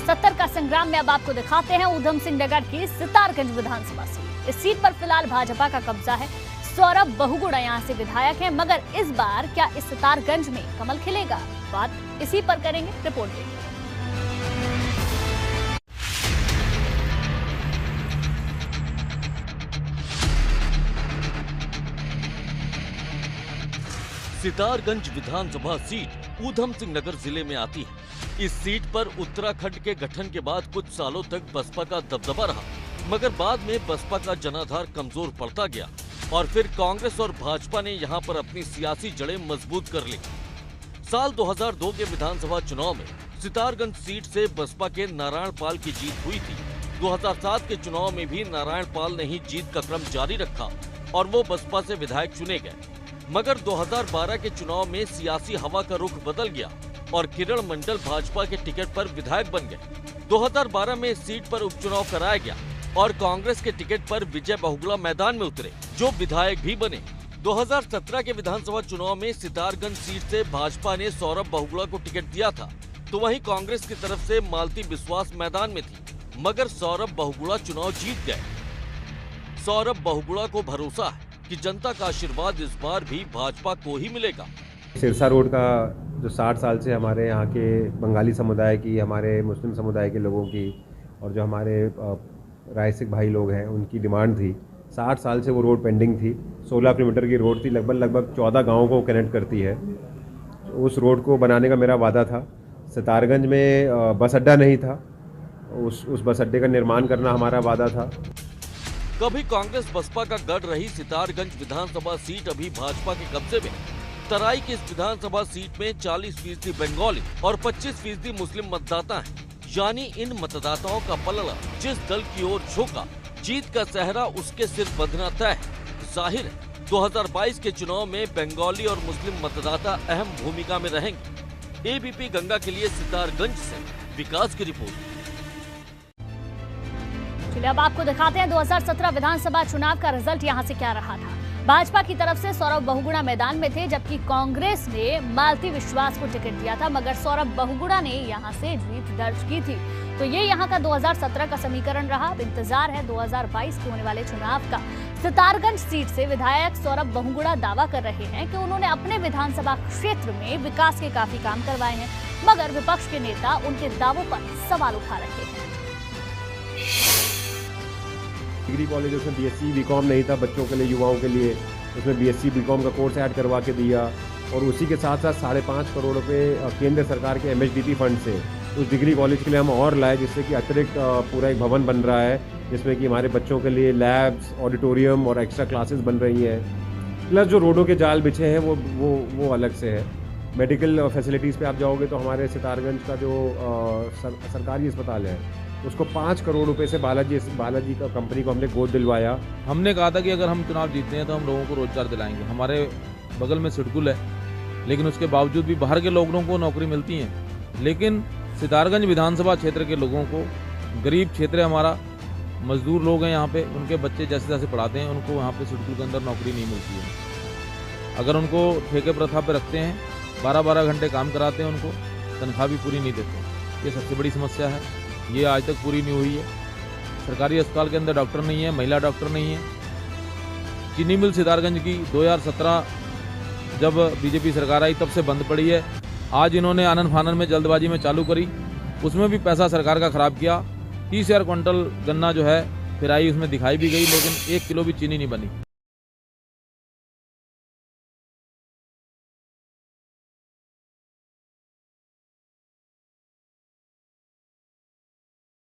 2070 का संग्राम में अब आपको दिखाते हैं ऊधम सिंह नगर की सितारगंज विधानसभा सीट। इस सीट पर फिलहाल भाजपा का कब्जा है। सौरभ बहुगुणा यहाँ से विधायक हैं, मगर इस बार क्या इस सितारगंज में कमल खिलेगा? बात इसी पर करेंगे, रिपोर्ट देंगे। सितारगंज विधानसभा सीट ऊधम सिंह नगर जिले में आती है। इस सीट पर उत्तराखंड के गठन के बाद कुछ सालों तक बसपा का दबदबा रहा, मगर बाद में बसपा का जनाधार कमजोर पड़ता गया और फिर कांग्रेस और भाजपा ने यहां पर अपनी सियासी जड़ें मजबूत कर ली। साल 2002 के विधानसभा चुनाव में सितारगंज सीट से बसपा के नारायण पाल की जीत हुई थी। 2007 के चुनाव में भी नारायण पाल ने ही जीत का क्रम जारी रखा और वो बसपा से विधायक चुने गए, मगर 2012 के चुनाव में सियासी हवा का रुख बदल गया और किरण मंडल भाजपा के टिकट पर विधायक बन गए। 2012 में इस सीट पर उपचुनाव कराया गया और कांग्रेस के टिकट पर विजय बहुगुणा मैदान में उतरे, जो विधायक भी बने। 2017 के विधानसभा चुनाव में सितारगंज सीट से भाजपा ने सौरभ बहुगुणा को टिकट दिया था, तो वहीं कांग्रेस की तरफ से मालती विश्वास मैदान में थी, मगर सौरभ बहुगुणा चुनाव जीत गए। सौरभ बहुगुणा को भरोसा है कि जनता का आशीर्वाद इस बार भी भाजपा को ही मिलेगा। सिरसा रोड का जो 60 साल से हमारे यहाँ के बंगाली समुदाय की, हमारे मुस्लिम समुदाय के लोगों की और जो हमारे राय सिख भाई लोग हैं उनकी डिमांड थी। 60 साल से वो रोड पेंडिंग थी। 16 किलोमीटर की रोड थी, लगभग 14 गाँवों को कनेक्ट करती है। उस रोड को बनाने का मेरा वादा था। सितारगंज में बस अड्डा नहीं था, उस बस अड्डे का निर्माण करना हमारा वादा था। कभी कांग्रेस बसपा का गढ़ रही सितारगंज विधानसभा सीट अभी भाजपा के कब्जे में। तराई की इस विधानसभा सीट में 40% बंगाली और 25% मुस्लिम मतदाता हैं। यानी इन मतदाताओं का पलड़ा जिस दल की ओर झोंका, जीत का सहरा उसके सिर बंधना तय है। जाहिर है 2022 के चुनाव में बंगाली और मुस्लिम मतदाता अहम भूमिका में रहेंगे। एबीपी गंगा के लिए सितारगंज से विकास की रिपोर्ट। चलिए अब आपको दिखाते हैं 2017 विधानसभा चुनाव का रिजल्ट यहाँ से क्या रहा था। भाजपा की तरफ से सौरभ बहुगुणा मैदान में थे, जबकि कांग्रेस ने मालती विश्वास को टिकट दिया था, मगर सौरभ बहुगुणा ने यहाँ से जीत दर्ज की थी। तो ये यहाँ का 2017 का समीकरण रहा। अब इंतजार है 2022 के होने वाले चुनाव का। सितारगंज सीट से विधायक सौरभ बहुगुणा दावा कर रहे हैं कि उन्होंने अपने विधानसभा क्षेत्र में विकास के काफी काम करवाए हैं, मगर विपक्ष के नेता उनके दावों पर सवाल उठा रहे हैं। डिग्री कॉलेज उसमें बीएससी बीकॉम नहीं था बच्चों के लिए, युवाओं के लिए। उसमें बीएससी बीकॉम का कोर्स ऐड करवा के दिया और उसी के साथ साथ 5.5 करोड़ रुपए केंद्र सरकार के एमएचडीपी फंड से उस डिग्री कॉलेज के लिए हम और लाए, जिससे कि अतिरिक्त पूरा एक भवन बन रहा है, जिसमें कि हमारे बच्चों के लिए लैब्स, ऑडिटोरियम और एक्स्ट्रा क्लासेस बन रही हैं। प्लस जो रोडों के जाल बिछे हैं वो अलग से है। मेडिकल फैसिलिटीज़ पे आप जाओगे तो हमारे सितारगंज का जो सरकारी अस्पताल है उसको 5 करोड़ रुपए से बालाजी का कंपनी को हमने गोद दिलवाया। हमने कहा था कि अगर हम चुनाव जीतते हैं तो हम लोगों को रोजगार दिलाएंगे। हमारे बगल में सिडकुल है, लेकिन उसके बावजूद भी बाहर के लोगों को नौकरी मिलती है, लेकिन सितारगंज विधानसभा क्षेत्र के लोगों को, गरीब क्षेत्र है हमारा, मजदूर लोग हैं यहाँ पे, उनके बच्चे जैसे जैसे पढ़ाते हैं उनको वहाँ पे सिडकुल के अंदर नौकरी नहीं मिलती है। अगर उनको ठेके प्रथा पे रखते हैं, 12-12 घंटे काम कराते हैं, उनको तनख्वाह भी पूरी नहीं देते। ये सबसे बड़ी समस्या है, ये आज तक पूरी नहीं हुई है। सरकारी अस्पताल के अंदर डॉक्टर नहीं है, महिला डॉक्टर नहीं है। चीनी मिल सितारगंज की 2017 जब बीजेपी सरकार आई तब से बंद पड़ी है। आज इन्होंने आनन फानन में जल्दबाजी में चालू करी, उसमें भी पैसा सरकार का खराब किया। 30,000 क्विंटल गन्ना जो है फिर आई, उसमें दिखाई भी गई, लेकिन 1 किलो भी चीनी नहीं बनी।